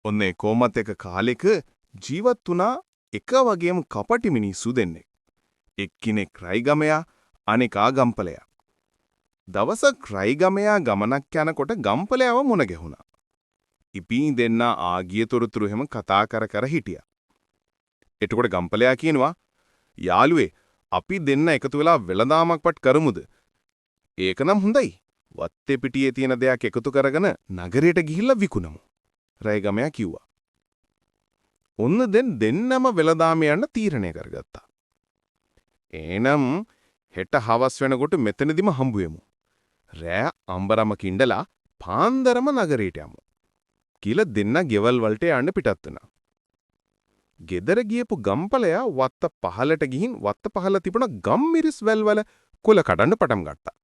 ඔන්නේ කොහොමත් එක කාලෙක ජීවත් වුණා එක වගේම කපටි මිනිස්සු දෙන්නෙක්. එක්කිනෙක් රයිගමයා අනෙකා ගම්පලයා. දවසක් රයිගමයා ගමනක් යනකොට ගම්පලයාව මුණ ගැහුණා. ඉපී දෙන්න ආගිය තොරතුරු හැම කතා කර කර හිටියා. එතකොට ගම්පලයා කියනවා යාළුවේ අපි දෙන්න එකතු වෙලා වෙළඳාමක්පත් කරමුද? ඒකනම් හොඳයි. වත්තේ පිටියේ තියෙන දෙයක් එකතු කරගෙන නගරයට ගිහිල්ලා විකුණමු. රයිගමයා කිව්වා. ඔන්න දෙන්නම වෙළඳාම යන්න තීරණය කරගත්තා. එහෙනම් හෙට හවස් වෙනකොට මෙතනදිම හම්බ වෙමු. රෑ අම්බරම කිණ්ඩලා පාන්දරම නගරයට යමු. කියලා දෙන්න ගෙවල් වලට යන්න පිටත් වුණා. ගෙදර ගියපු ගම්පලයා වත්ත පහලට ගිහින් වත්ත පහල තිබුණ ගම්මිරිස් වැල්වල කොළ කඩන්න පටන් ගත්තා.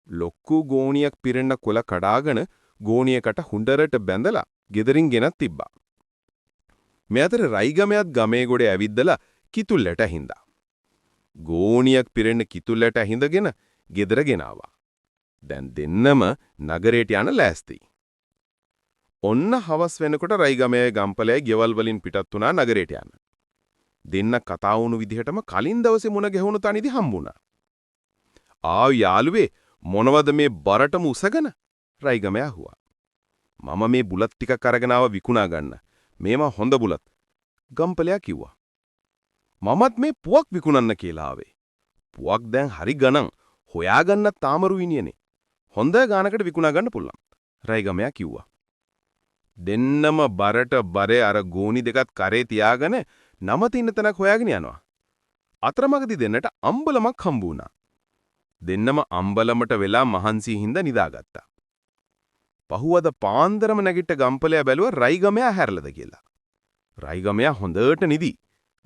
ලොක්කු ගෝණියක් පිරෙන්න කොළ කඩාගෙන ගෝණියකට හුඬරට බැඳලා ගෙදරින් ගෙනත් තිබ්බා. මේ අතර රයිගමයාත් ගමේ ගොඩේ ඇවිද්දලා කිතුල්ලට ඇහිඳා. ගෝණියක් පිරෙන්න කිතුල්ලට ඇහිඳගෙන ගෙදර ගෙනාවා. දැන් දෙන්නම නගරයට යන ලෑස්ති. ඔන්න හවස් වෙනකොට රයිගමයේ ගම්පලයේ ගෙවල් වලින් පිටත් වුණා නගරයට යන්න. දෙන්න කතා වුණු විදිහටම කලින් දවසේ මුණ ගැහුණු තනිදි හම්බුණා. යාළුවේ මොනවද මේ බරටම උසගෙන? රයිගමයා අහුවා. මම මේ බුලත් ටිකක් අරගෙන ආව විකුණා ගන්න. මේවා හොඳ බුලත්. ගම්පලයා කිව්වා. මමත් මේ පුවක් විකුණන්න කියලා ආවේ. පුවක් දැන් හරි ගණන්. හොයාගන්න තාමරු විනියනේ. හොඳ ගානකට විකුණා ගන්න පුළුවන්. රයිගමයා කිව්වා. දෙන්නම බරට බරේ අර ගෝණි දෙකත් කරේ තියාගෙන නමතින්න තැනක් හොයාගෙන යනවා. අතරමඟදී දෙන්නට අම්බලමක් හම්බ වුණා. දෙන්නම අම්බලමට වෙලා මහන්සි හින්දා නිදාගත්තා. පහුවද පාන්දරම නැගිට ගම්පලයා බැලුවා රයිගමයා හැරලද කියලා. රයිගමයා හොඳට නිදි.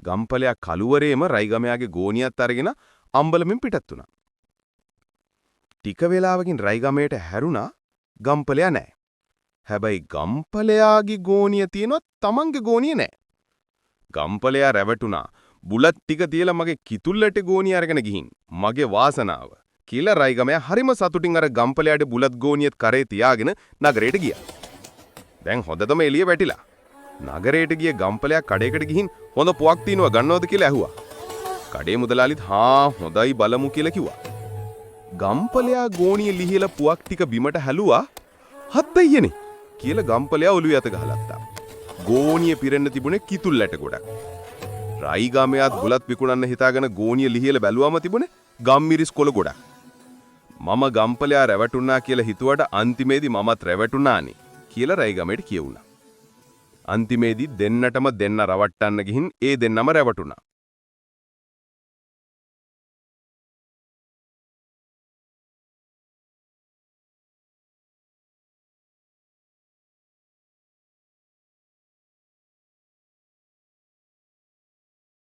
ගම්පලයා කළුවරේම රයිගමයාගේ ගෝණියත් අරගෙන අම්බලමින් පිටත් වුණා. ටික වෙලාවකින් රයිගමයට හැරුණා ගම්පලයා නැහැ. හැබැයි ගම්පලයාගේ ගෝණිය තියෙනවත් තමන්ගේ ගෝණිය නැහැ. ගම්පලයා රැවටුණා. බුලත් ටික තියලා මගේ කිතුල්ලට ගෝණිය අරගෙන ගිහින් මගේ වාසනාව කියලා රයිගමයා හරිම සතුටින් අර ගම්පලයාට බුලත් ගෝණියත් කරේ තියාගෙන නගරයට ගියා. දැන් හොඳටම එළිය වැටිලා. නගරයට ගිය ගම්පලයා කඩේකට ගිහින් හොඳ පුවක් තියනවා ගන්නවද කියලා ඇහුවා. කඩේ මුදලාලිත් හොඳයි බලමු කියලා කිව්වා. ගම්පලයා ගෝණිය ලිහිලා පුවක් ටික බිමට හැලුවා. හත්දයියනේ කියලා ගම්පලයා ඔළුවේ අත ගහලත්තා. ගෝණිය පිරෙන්න තිබුණේ කිතුල්ලට ගොඩක්. රයිගමයාත් බුලත් විකුණන්න හිතාගෙන ගෝණිය ලිහිලා බැලුවම තිබුණේ ගම්මිරිස් කොළ ගොඩක්. මම ගම්පලයා රැවටුණා කියලා හිතුවට අන්තිමේදී මමත් රැවටුණානේ කියලා රයිගමයට කියුණා. අන්තිමේදී දෙන්නටම දෙන්න රවට්ටන්න ගිහින් ඒ දෙන්නම රැවටුණා.